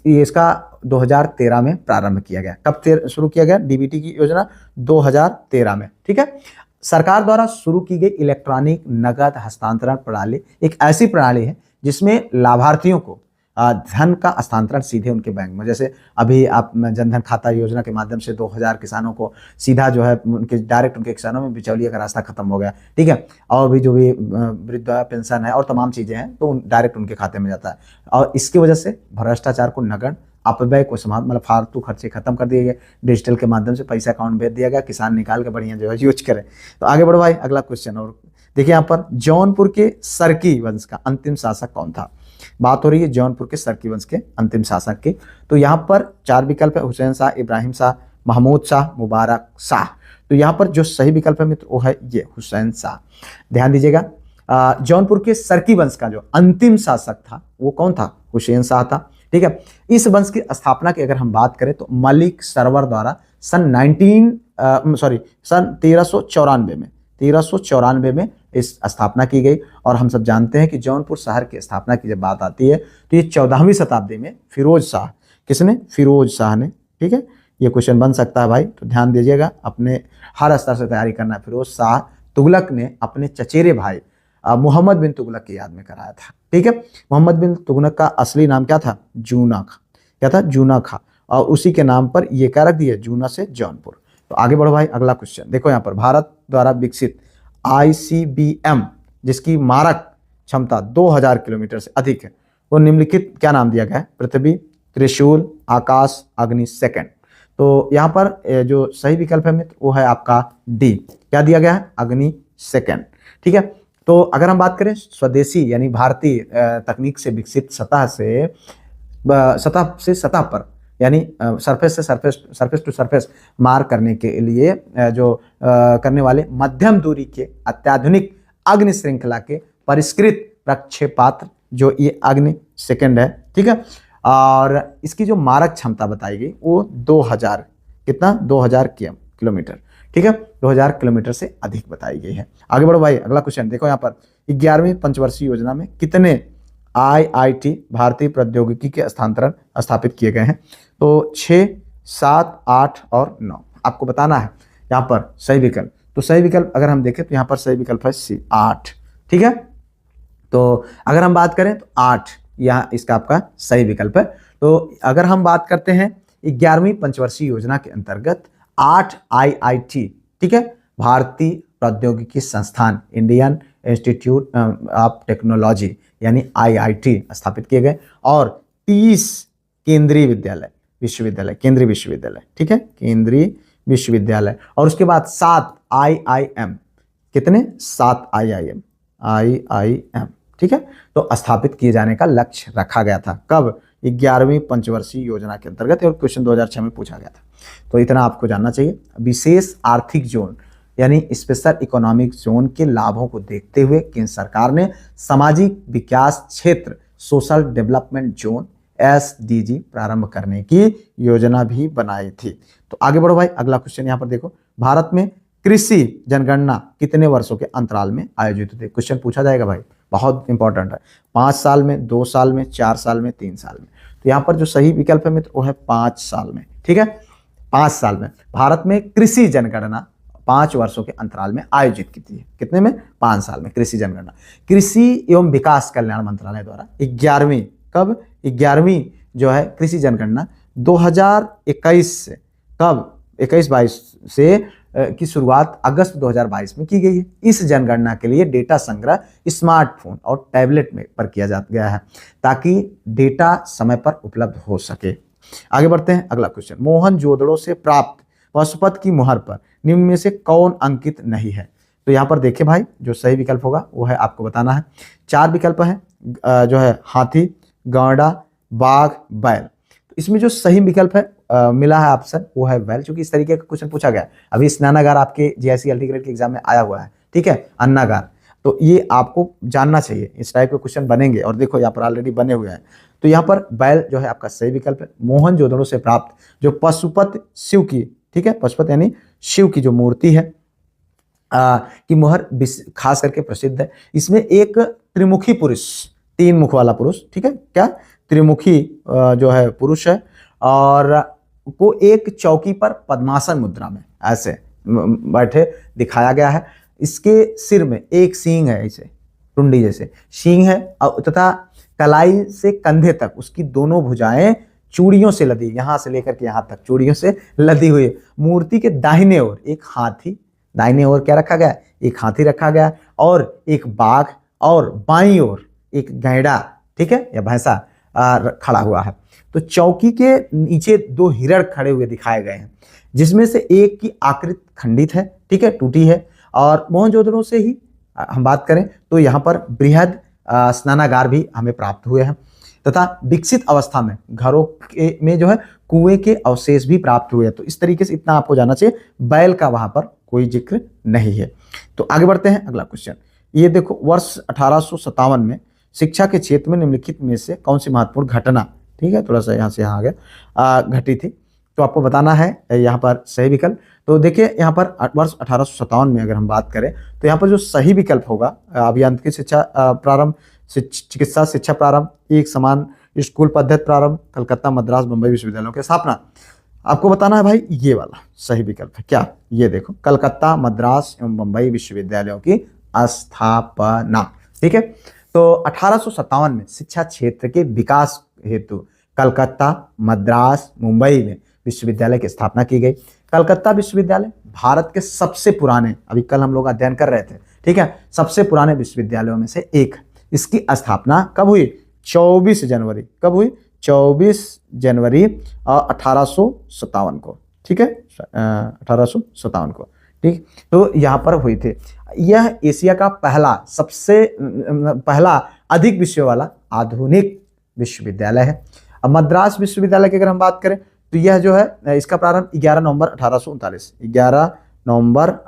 इसका 2013 में प्रारंभ किया गया। कब शुरू किया गया डीबीटी की योजना, 2013 में। ठीक है, सरकार द्वारा शुरू की गई इलेक्ट्रॉनिक नगद हस्तांतरण प्रणाली एक ऐसी प्रणाली है जिसमें लाभार्थियों को धन का हस्तांतरण सीधे उनके बैंक में, जैसे अभी आप जनधन खाता योजना के माध्यम से 2000 किसानों को सीधा जो है उनके डायरेक्ट उनके किसानों में बिचौलिया का रास्ता खत्म हो गया। ठीक है, और भी जो भी वृद्धा पेंशन है और तमाम चीजें हैं तो डायरेक्ट उनके खाते में जाता है। और इसकी वजह से भ्रष्टाचार को नगद अपव्यय को समाप्त, मतलब फालतू खर्चे खत्म कर दिए गए। डिजिटल के माध्यम से पैसा अकाउंट भेज दिया गया, किसान निकाल के बढ़िया जो है यूज करे। तो आगे बढ़ो भाई, अगला क्वेश्चन। और देखिए यहाँ पर जौनपुर के सरकी वंश का अंतिम शासक कौन था। बात हो रही है जौनपुर के सरकी वंश के अंतिम शासक की। तो यहाँ पर 4 विकल्प है, हुसैन शाह, इब्राहिम शाह, महमूद शाह, मुबारक शाह। तो यहाँ पर जो सही विकल्प है मित्र वो है ये हुसैन शाह। ध्यान दीजिएगा, जौनपुर के सरकी वंश का जो अंतिम शासक था वो कौन था, हुसैन शाह था। ठीक है, इस वंश की स्थापना की अगर हम बात करें तो मलिक सरवर द्वारा सन 1394 में इस स्थापना की गई। और हम सब जानते हैं कि जौनपुर शहर की स्थापना की जब बात आती है तो ये 14वीं शताब्दी में फिरोज शाह, किसने, फिरोज शाह ने। ठीक है, ये क्वेश्चन बन सकता है भाई, तो ध्यान दीजिएगा, अपने हर स्तर से तैयारी करना है। फिरोज शाह तुगलक ने अपने चचेरे भाई मोहम्मद बिन तुगलक की याद में कराया था। ठीक है, मोहम्मद बिन तुगलक का असली नाम क्या था, जूना खां। क्या था, जूना खां। और उसी के नाम पर ये क्या रख दिया, जूना से जौनपुर। तो आगे बढ़ो भाई, अगला क्वेश्चन देखो यहाँ पर, भारत द्वारा विकसित ICBM जिसकी मारक क्षमता 2000 किलोमीटर से अधिक है, वो निम्नलिखित क्या नाम दिया गया है, पृथ्वी, त्रिशूल, आकाश, अग्नि, सेकंड। तो यहाँ पर जो सही विकल्प है मित्र वो है आपका डी। क्या दिया गया है, अग्नि सेकंड। ठीक है, तो अगर हम बात करें स्वदेशी यानी भारतीय तकनीक से विकसित सतह से सतह पर, यानी सरफेस से सरफेस टू सरफेस मार करने के लिए जो करने वाले मध्यम दूरी के अत्याधुनिक अग्नि श्रृंखला के परिष्कृत प्रक्षेपास्त्र, जो ये अग्नि सेकंड है। ठीक है, और इसकी जो मारक क्षमता बताई गई वो 2000 कितना 2000 किलोमीटर, ठीक है, 2000 किलोमीटर से अधिक बताई गई है। आगे बढ़ो भाई, अगला क्वेश्चन देखो यहाँ पर 11वीं पंचवर्षीय योजना में कितने IIT भारतीय प्रौद्योगिकी के स्थानांतरण स्थापित किए गए हैं? तो 6, 7, 8 और 9 आपको बताना है यहाँ पर सही विकल्प। तो सही विकल्प अगर हम देखें तो यहाँ पर सही विकल्प है C 8, ठीक है। तो अगर हम बात करें तो 8 यहाँ इसका आपका सही विकल्प है। तो अगर हम बात करते हैं 11वीं पंचवर्षीय योजना के अंतर्गत 8 IIT, ठीक है, भारतीय प्रौद्योगिकी संस्थान, इंडियन इंस्टीट्यूट ऑफ टेक्नोलॉजी यानी IIT स्थापित किए गए और 30 केंद्रीय विश्वविद्यालय, केंद्रीय विश्वविद्यालय, ठीक है, केंद्रीय विश्वविद्यालय और उसके बाद 7 IIM, कितने 7 IIM, ठीक है, तो स्थापित किए जाने का लक्ष्य रखा गया था। कब? 11वीं पंचवर्षीय योजना के अंतर्गत और क्वेश्चन 2006 में पूछा गया था। तो इतना आपको जानना चाहिए। विशेष आर्थिक जोन यानी स्पेशल इकोनॉमिक जोन के लाभों को देखते हुए केंद्र सरकार ने सामाजिक विकास क्षेत्र सोशल डेवलपमेंट जोन SDG प्रारंभ करने की योजना भी बनाई थी। तो आगे बढ़ो भाई, अगला क्वेश्चन यहाँ पर देखो, भारत में कृषि जनगणना कितने वर्षों के अंतराल में आयोजित होती है? क्वेश्चन पूछा जाएगा भाई, बहुत इंपॉर्टेंट है। 5 साल में, 2 साल में, 4 साल में, 3 साल में। तो यहाँ पर जो सही विकल्प है मित्र वो है 5 साल में, ठीक है, 5 साल में। भारत में कृषि जनगणना 5 वर्षों के अंतराल में आयोजित की थी। कितने में? 5 साल में कृषि जनगणना। कृषि एवं विकास कल्याण मंत्रालय द्वारा 11वीं, कब 11वीं जो है कृषि जनगणना 2021 से, कब 21-22 से की शुरुआत अगस्त 2022 में की गई है। इस जनगणना के लिए डेटा संग्रह स्मार्टफोन और टैबलेट में पर किया जा गया है ताकि डेटा समय पर उपलब्ध हो सके। आगे बढ़ते हैं, अगला क्वेश्चन, मोहनजोदड़ो से प्राप्त पशुपत की मुहर पर निम्न में से कौन अंकित नहीं है? तो यहाँ पर देखिए भाई, जो सही विकल्प होगा वो है आपको बताना है। 4 विकल्प है जो है हाथी, गौड़ा, बाघ, बैल। तो इसमें जो सही विकल्प है मिला है ऑप्शन वो है बैल, क्योंकि इस तरीके का क्वेश्चन पूछा गया। अभी स्नानागार आपके GIC LT ग्रेड के एग्जाम में आया हुआ है, ठीक है, अन्नागार। तो ये आपको जानना चाहिए, इस टाइप के क्वेश्चन बनेंगे और देखो यहाँ पर ऑलरेडी बने हुए हैं। तो यहाँ पर बैल जो है आपका सही विकल्प है। मोहनजोदड़ो से प्राप्त जो पशुपत शिव की, ठीक है, पशुपत यानी शिव की जो मूर्ति है की मुहर खास करके प्रसिद्ध है। इसमें एक त्रिमुखी पुरुष, 3 मुख वाला पुरुष, ठीक है, क्या त्रिमुखी जो है पुरुष है और को एक चौकी पर पद्मासन मुद्रा में ऐसे बैठे दिखाया गया है। इसके सिर में एक सींग है, ऐसे टुंडी जैसे सींग है तथा कलाई से कंधे तक उसकी दोनों भुजाएं चूड़ियों से लदी, यहां से लेकर के यहां तक चूड़ियों से लदी हुई। मूर्ति के दाहिने ओर एक हाथी, दाहिने ओर क्या रखा गया? एक हाथी रखा गया और एक बाघ और बाईं ओर एक गैंडा, ठीक है, या भैंसा खड़ा हुआ है। तो चौकी के नीचे 2 हिरण खड़े हुए दिखाए गए हैं, जिसमें से एक की आकृति खंडित है, ठीक है, टूटी है। और मोहनजोदड़ो से ही हम बात करें तो यहाँ पर बृहद स्नानागार भी हमें प्राप्त हुए हैं तथा विकसित अवस्था में घरों में जो है कुएं के अवशेष भी प्राप्त हुए हैं। तो इस तरीके से इतना आपको जानना चाहिए। बैल का वहां पर कोई जिक्र नहीं है। तो आगे बढ़ते हैं, अगला क्वेश्चन ये देखो, वर्ष 1857 में शिक्षा के क्षेत्र में निम्नलिखित में से कौन सी महत्वपूर्ण घटना, ठीक है, थोड़ा सा यहाँ से यहाँ आ गया, घटी थी? तो आपको बताना है यहाँ पर सही विकल्प। तो देखिए यहाँ पर वर्ष 1857 में अगर हम बात करें तो यहाँ पर जो सही विकल्प होगा, अभियांत्रिकी शिक्षा प्रारंभ, चिकित्सा शिक्षा प्रारंभ, एक समान स्कूल पद्धति प्रारंभ, कलकत्ता, मद्रास, मुंबई विश्वविद्यालयों की स्थापना। आपको बताना है भाई ये वाला सही विकल्प है क्या? ये देखो, कलकत्ता, मद्रास एवं मुंबई विश्वविद्यालयों की स्थापना, ठीक है। तो 1857 में शिक्षा क्षेत्र के विकास हेतु कलकत्ता, मद्रास, मुंबई में विश्वविद्यालय की स्थापना की गई। कलकत्ता विश्वविद्यालय भारत के सबसे पुराने, अभी कल हम लोग अध्ययन कर रहे थे, ठीक है, सबसे पुराने विश्वविद्यालयों में से एक। इसकी स्थापना कब हुई? 24 जनवरी, कब हुई? 24 जनवरी 1857 को, ठीक है, 1857 को, ठीक। तो यहाँ पर हुई थी। यह एशिया का पहला अधिक विषयों वाला आधुनिक विश्वविद्यालय है। अब मद्रास विश्वविद्यालय की अगर हम बात करें तो यह जो है इसका प्रारंभ 11 नवंबर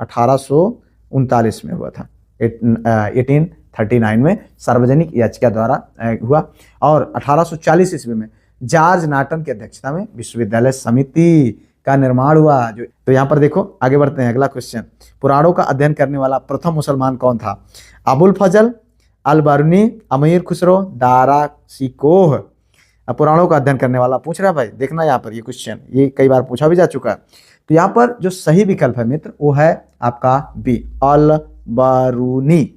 1839 में हुआ था। 1839 में सार्वजनिक याचिका द्वारा हुआ और 1840 ईस्वी में जॉर्ज नॉर्टन की अध्यक्षता में विश्वविद्यालय समिति का निर्माण हुआ। जो तो यहाँ पर देखो आगे बढ़ते हैं, अगला क्वेश्चन, पुराणों का अध्ययन करने वाला प्रथम मुसलमान कौन था? अबुल फजल, अल बरूनी, अमीर खुसरो, दारा सिकोह। पुराणों का अध्ययन करने वाला पूछ रहा है भाई, देखना यहाँ पर ये क्वेश्चन, ये कई बार पूछा भी जा चुका है। तो यहाँ पर जो सही विकल्प है मित्र वो है आपका बी, अल बरूनी।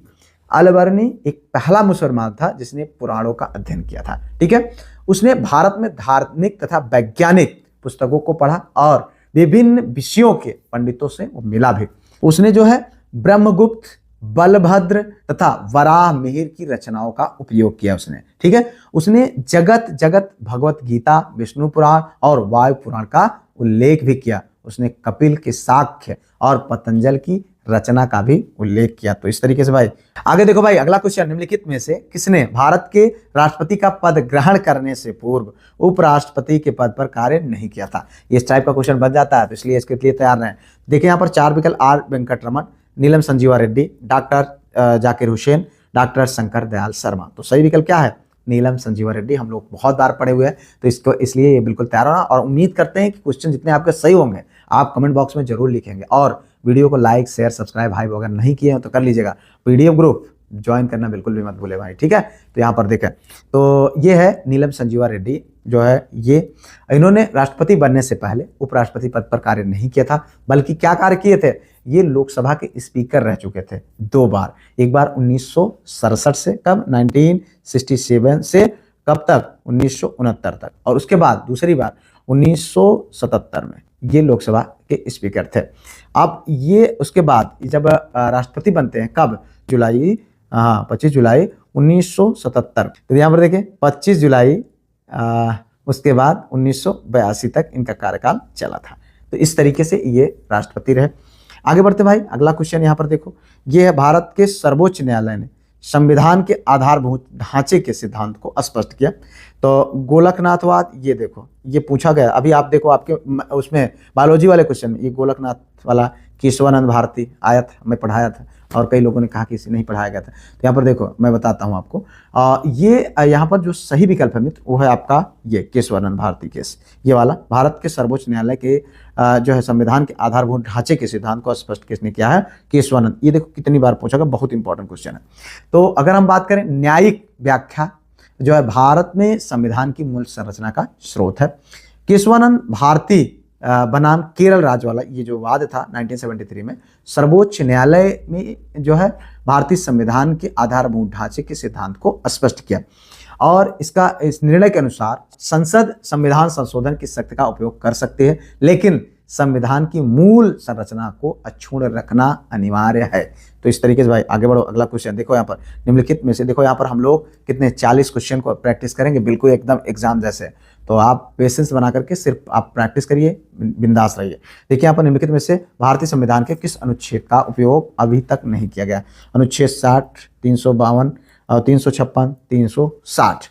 अल बरूनी एक पहला मुसलमान था जिसने पुराणों का अध्ययन किया था। ठीक है, उसने भारत में धार्मिक तथा वैज्ञानिक पुस्तकों को पढ़ा और विभिन्न विषयों के पंडितों से वो मिला भी। उसने जो है ब्रह्मगुप्त, बलभद्र तथा वराह मिहिर की रचनाओं का उपयोग किया उसने। ठीक है, उसने जगत भगवत गीता, विष्णु पुराण और वायु पुराण का उल्लेख भी किया। उसने कपिल के साक्ष्य और पतंजल की रचना का भी उल्लेख किया। तो इस तरीके से भाई आगे देखो भाई, अगला क्वेश्चन, निम्नलिखित में से किसने भारत के राष्ट्रपति का पद ग्रहण करने से पूर्व उपराष्ट्रपति के पद पर कार्य नहीं किया था? इस टाइप का क्वेश्चन बन जाता है, तो इसलिए इसके लिए तैयार रहें। देखिए यहाँ पर 4 विकल्प, R Venkataraman, Neelam Sanjiva Reddy, doctor Zakir Hussain, doctor Shankar Dayal Sharma. तो सही विकल्प क्या है? नीलम संजीवा रेड्डी। हम लोग बहुत बार पढ़े हुए हैं, तो इसको इसलिए ये बिल्कुल तैयार होना, और उम्मीद करते हैं कि क्वेश्चन जितने आपके सही होंगे आप कमेंट बॉक्स में जरूर लिखेंगे। और वीडियो को लाइक शेयर सब्सक्राइब भाई अगर नहीं किए हैं तो कर लीजिएगा। पीडीएफ ग्रुप ज्वाइन करना बिल्कुल भी मत भूले भाई। ठीक है, तो यहाँ पर देखें, तो ये है नीलम संजीवा रेड्डी जो है, ये इन्होंने राष्ट्रपति बनने से पहले उपराष्ट्रपति पद पर कार्य नहीं किया था, बल्कि क्या कार्य किए थे? ये लोकसभा के स्पीकर रह चुके थे 2 बार। एक बार 1967 से, कब? 1967 से कब तक? 1969 तक। और उसके बाद दूसरी बार 1977 में ये लोकसभा के स्पीकर थे। अब ये उसके बाद जब राष्ट्रपति बनते हैं, कब? 25 जुलाई 1977। तो यहाँ पर देखें 25 जुलाई उसके बाद 1982 तक इनका कार्यकाल चला था। तो इस तरीके से ये राष्ट्रपति रहे। आगे बढ़ते भाई, अगला क्वेश्चन यहाँ पर देखो, ये है भारत के सर्वोच्च न्यायालय ने संविधान के आधारभूत ढांचे के सिद्धांत को स्पष्ट किया। तो गोलकनाथवाद, ये देखो ये पूछा गया, अभी आप देखो आपके उसमें बायोलॉजी वाले क्वेश्चन में ये गोलकनाथ वाला केशवानंद भारती आया था, मैं पढ़ाया था, और कई लोगों ने कहा कि इसे नहीं पढ़ाया गया था। तो यहाँ पर देखो मैं बताता हूँ आपको, ये यहाँ पर जो सही विकल्प है मित्र वो है आपका ये केशवानंद भारती केस, ये वाला। भारत के सर्वोच्च न्यायालय के जो है संविधान के आधारभूत ढांचे के सिद्धांत को स्पष्ट किसने किया है? केशवानंद। ये देखो कितनी बार पूछा गया, बहुत इंपॉर्टेंट क्वेश्चन है। तो अगर हम बात करें न्यायिक व्याख्या जो है भारत में संविधान की मूल संरचना का स्रोत है। केशवानंद भारती बनाम केरल राज्य वाला ये जो वाद था 1973 में सर्वोच्च न्यायालय में जो है भारतीय संविधान के आधारभूत ढांचे के सिद्धांत को स्पष्ट किया, और इस निर्णय के अनुसार संसद संविधान संशोधन की शक्ति का उपयोग कर सकती है, लेकिन संविधान की मूल संरचना को अक्षुण्ण रखना अनिवार्य है। तो इस तरीके से भाई आगे बढ़ो, अगला क्वेश्चन देखो यहाँ पर, निम्नलिखित में से देखो यहाँ पर हम लोग कितने 40 क्वेश्चन को प्रैक्टिस करेंगे, बिल्कुल एकदम एग्जाम जैसे। तो आप पेशेंस बना करके सिर्फ आप प्रैक्टिस करिए, बिंदास रहिए। देखिए यहाँ पर निम्नलिखित में से भारतीय संविधान के किस अनुच्छेद का उपयोग अभी तक नहीं किया गया? अनुच्छेद 60, 352, 356, 360।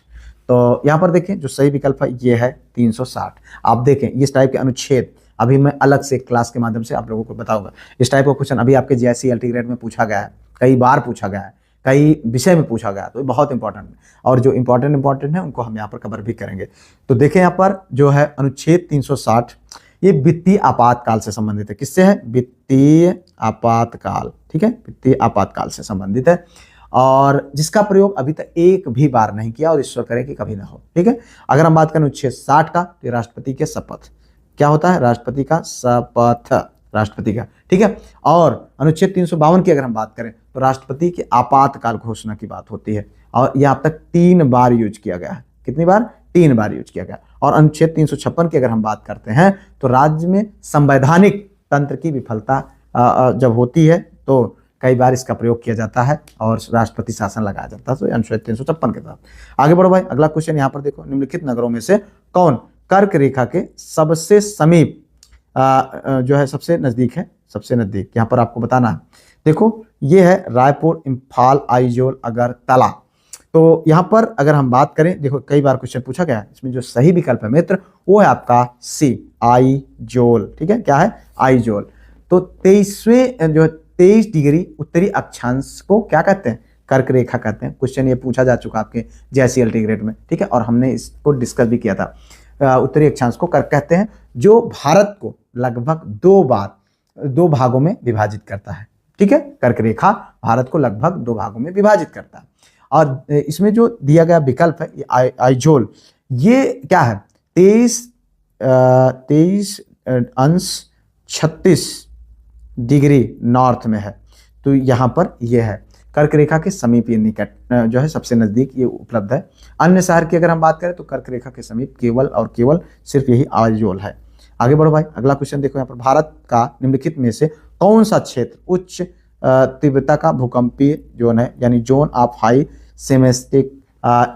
तो यहाँ पर देखें जो सही विकल्प है ये है 360। आप देखें इस टाइप के अनुच्छेद अभी मैं अलग से क्लास के माध्यम से आप लोगों को बताऊंगा। इस टाइप का क्वेश्चन अभी आपके जीआईसी एलटी ग्रेड में पूछा गया है, कई बार पूछा गया है, कई विषय में पूछा गया है, तो बहुत इंपॉर्टेंट है। और जो इंपॉर्टेंट है उनको हम यहाँ पर कवर भी करेंगे। तो देखें यहाँ पर जो है अनुच्छेद 360 ये वित्तीय आपातकाल से संबंधित है। किससे है? वित्तीय आपातकाल। ठीक है, वित्तीय आपातकाल से संबंधित है, और जिसका प्रयोग अभी तक एक भी बार नहीं किया, और ईश्वर करे कि कभी ना हो। ठीक है, अगर हम बात करें अनुच्छेद 60 का, तो राष्ट्रपति के शपथ क्या होता है? राष्ट्रपति का शपथ, राष्ट्रपति का। ठीक है, और अनुच्छेद 352 की अगर हम बात करें तो राष्ट्रपति की आपातकाल घोषणा की बात होती है, और यह अब तक 3 बार यूज किया गया है। कितनी बार? 3 बार यूज किया गया। और अनुच्छेद 356 की अगर हम बात करते हैं तो राज्य में संवैधानिक तंत्र की विफलता जब होती है तो कई बार इसका प्रयोग किया जाता है और राष्ट्रपति शासन लगाया जाता है। तो अनुच्छेद 356 के तहत आगे बढ़ो भाई, अगला क्वेश्चन यहाँ पर देखो, निम्नलिखित नगरों में से कौन कर्क रेखा के सबसे समीप जो है सबसे नजदीक है? सबसे नजदीक यहाँ पर आपको बताना है। देखो ये है रायपुर, इम्फाल, आइजोल, अगरतला। तो यहाँ पर अगर हम बात करें, देखो कई बार क्वेश्चन पूछा गया है, इसमें जो सही विकल्प है मित्र वो है आपका सी, आइजोल। ठीक है, क्या है? आइजोल। तो 23 डिग्री उत्तरी अक्षांश को क्या कहते हैं? कर्क रेखा कहते हैं। क्वेश्चन ये पूछा जा चुका आपके JICLT ग्रेड में, ठीक है, और हमने इसको डिस्कस भी किया था। उत्तरी अक्षांश को कर्क कहते हैं, जो भारत को लगभग दो भागों में विभाजित करता है, ठीक है। कर्क रेखा भारत को लगभग 2 भागों में विभाजित करता है। और इसमें जो दिया गया विकल्प है ये आइजोल, ये क्या है, 23°36 नॉर्थ में है। तो यहाँ पर ये है कर्क रेखा के समीप, ये निकट जो है सबसे नजदीक ये उपलब्ध है। अन्य शहर की अगर हम बात करें तो कर्क रेखा के समीप केवल और केवल सिर्फ यही आइजोल है। आगे बढ़ो भाई, अगला क्वेश्चन देखो। यहाँ पर भारत का निम्नलिखित में से कौन सा क्षेत्र उच्च तीव्रता का भूकंपीय जोन है, यानी जोन ऑफ हाई सेमेस्टिक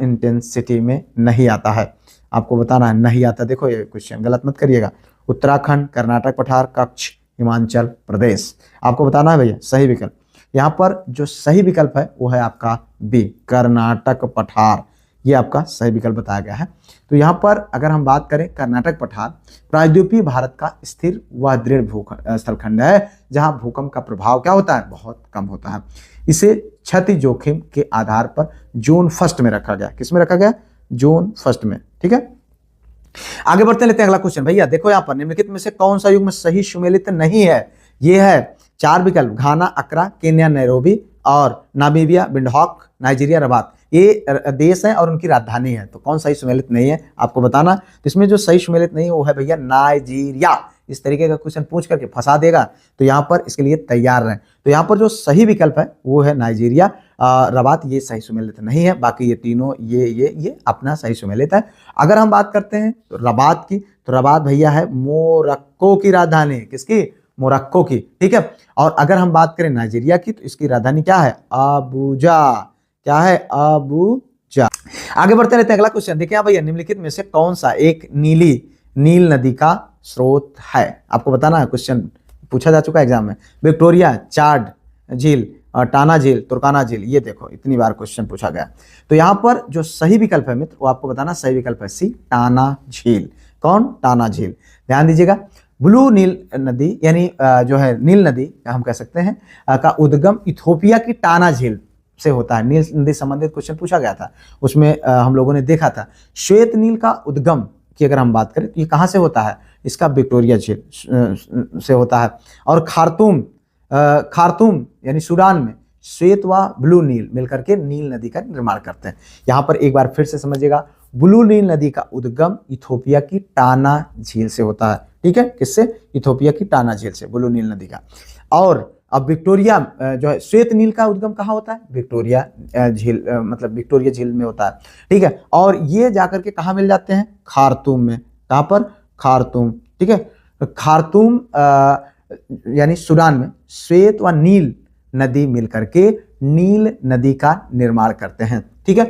इंटेंसिटी में नहीं आता है। आपको बताना है नहीं आता। देखो ये क्वेश्चन गलत मत करिएगा। उत्तराखंड, कर्नाटक पठार, कच्छ, हिमाचल प्रदेश। आपको बताना है भैया सही विकल्प। यहाँ पर जो सही विकल्प है वो है आपका बी, कर्नाटक पठार। ये आपका सही विकल्प बताया गया है। तो यहाँ पर अगर हम बात करें, कर्नाटक पठार प्रायद्वीपीय भारत का स्थिर व दृढ़ स्थलखंड है, जहाँ भूकंप का प्रभाव क्या होता है, बहुत कम होता है। इसे क्षति जोखिम के आधार पर जोन फर्स्ट में रखा गया। किस में रखा गया, जोन फर्स्ट में, ठीक है। आगे बढ़ते लेते हैं अगला क्वेश्चन। भैया देखो यहाँ पर निम्नलिखित में से कौन सा युग्म सही सुमेलित नहीं है। ये है 4 विकल्प, घाना, अक्रा, केन्या नैरोबी और नामीबिया, विंडहॉक, नाइजीरिया, रबात। ये देश है और उनकी राजधानी है। तो कौन सही सुमेलित नहीं है आपको बताना। तो इसमें जो सही सुमेलित नहीं है वो है भैया नाइजीरिया। इस तरीके का क्वेश्चन पूछ करके फंसा देगा, तो यहाँ पर इसके लिए तैयार रहें। तो यहाँ पर जो सही विकल्प है वो है नाइजीरिया। रबात ये सही सुमेलित नहीं है, बाकी ये तीनों ये अपना सही सुमेलित है। अगर हम बात करते हैं तो रबात की, तो रबात भैया है मोरक्को की राजधानी। किसकी, मोरक्को की, ठीक है। और अगर हम बात करें नाइजीरिया की, तो इसकी राजधानी क्या है, अबूजा। क्या है, अबूजा। आगे बढ़ते रहते हैं अगला क्वेश्चन। देखिए भैया निम्नलिखित में से कौन सा एक नील नदी का स्रोत है। आपको बताना है, क्वेश्चन पूछा जा चुका है एग्जाम में। विक्टोरिया, चाड झील, टाना झील, तुर्काना झील। ये देखो इतनी बार क्वेश्चन पूछा गया। तो यहाँ पर जो सही विकल्प है मित्र, वो आपको बताना सही विकल्प है सी, टाना झील। कौन, टाना झील। ध्यान दीजिएगा, ब्लू नील नदी यानी जो है नील नदी हम कह सकते हैं का उद्गम इथोपिया की टाना झील से होता है। नील नदी संबंधित क्वेश्चन पूछा गया था, उसमें हम लोगों ने देखा था। श्वेत नील का उद्गम की अगर हम बात करें तो ये कहाँ से होता है, इसका विक्टोरिया झील से होता है। और खार्तूम यानी सूडान में श्वेत व ब्लू नील मिलकर के नील नदी का निर्माण करते हैं। यहाँ पर एक बार फिर से समझिएगा, ब्लू नील नदी का उद्गम इथोपिया की टाना झील से होता है, ठीक है। किससे, इथोपिया की टाना झील से, ब्लू नील नदी का। और अब विक्टोरिया जो है, श्वेत नील का उद्गम कहाँ होता है, विक्टोरिया झील मतलब विक्टोरिया झील में होता है, ठीक है। और ये जाकर के कहाँ मिल जाते हैं, खार्तूम में। कहाँ पर, खार्तूम, ठीक है। खार्तूम यानी सूडान में श्वेत व नील नदी मिलकर के नील नदी का निर्माण करते हैं, ठीक है।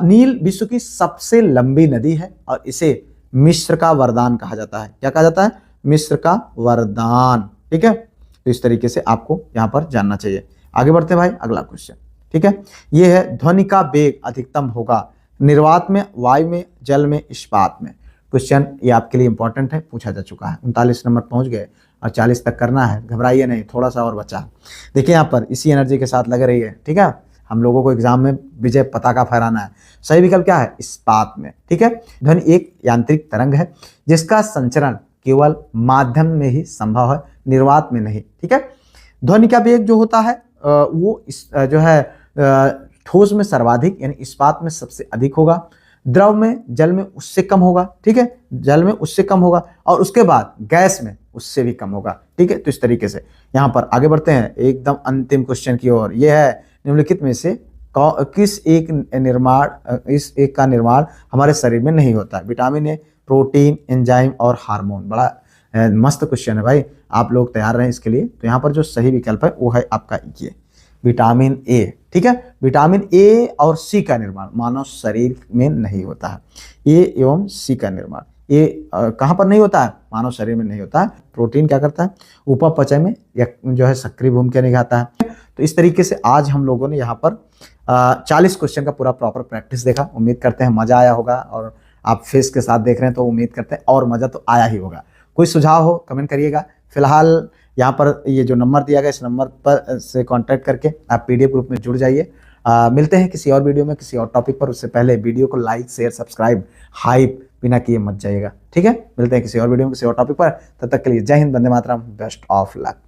नील विश्व की सबसे लंबी नदी है और इसे मिस्र का वरदान कहा जाता है। क्या कहा जाता है, मिस्र का वरदान, ठीक है। तो इस तरीके से आपको यहाँ पर जानना चाहिए। आगे बढ़ते हैं भाई, अगला क्वेश्चन, ठीक है। ये है ध्वनि का वेग अधिकतम होगा निर्वात में, वायु में, जल में, इस्पात में। क्वेश्चन ये आपके लिए इंपॉर्टेंट है, पूछा जा चुका है। 39 नंबर पहुंच गए और 40 तक करना है, घबराइए नहीं, थोड़ा सा और बचा। देखिए यहाँ पर इसी एनर्जी के साथ लगे रहिए, ठीक है। हम लोगों को एग्जाम में विजय पताका फहराना है। सही विकल्प क्या है, इस्पात में, ठीक है। ध्वनि एक यांत्रिक तरंग है जिसका संचरण केवल माध्यम में ही संभव है, निर्वात में नहीं, ठीक है। ध्वनि का वेग जो होता है वो जो है ठोस में सर्वाधिक यानी इस्पात में सबसे अधिक होगा, द्रव में, जल में उससे कम होगा, ठीक है। जल में उससे कम होगा और उसके बाद गैस में उससे भी कम होगा, ठीक है। तो इस तरीके से यहाँ पर आगे बढ़ते हैं एकदम अंतिम क्वेश्चन की ओर। यह है निम्नलिखित में से किस इस एक का निर्माण हमारे शरीर में नहीं होता। विटामिन ए, प्रोटीन, एंजाइम और हार्मोन। बड़ा मस्त क्वेश्चन है भाई, आप लोग तैयार रहें इसके लिए। तो यहाँ पर जो सही विकल्प है वो है आपका ये विटामिन ए, ठीक है। विटामिन ए और सी का निर्माण मानव शरीर में नहीं होता है। ए एवं सी का निर्माण ये कहाँ पर नहीं होता है, मानव शरीर में नहीं होता है। प्रोटीन क्या करता है, उपापचय में या जो है सक्रिय भूमिका निभाता है। तो इस तरीके से आज हम लोगों ने यहाँ पर 40 क्वेश्चन का पूरा प्रॉपर प्रैक्टिस देखा। उम्मीद करते हैं मजा आया होगा, और आप फेस के साथ देख रहे हैं तो उम्मीद करते हैं और मजा तो आया ही होगा। कोई सुझाव हो कमेंट करिएगा। फिलहाल यहाँ पर ये जो नंबर दिया गया इस नंबर पर से कांटेक्ट करके आप PDF ग्रुप में जुड़ जाइए मिलते हैं किसी और वीडियो में किसी और टॉपिक पर। उससे पहले वीडियो को लाइक शेयर सब्सक्राइब हाइप बिना किए मत जाइएगा, ठीक है। मिलते हैं किसी और वीडियो में किसी और टॉपिक पर, तब तक के लिए जय Hind, Vande Mataram, best of luck.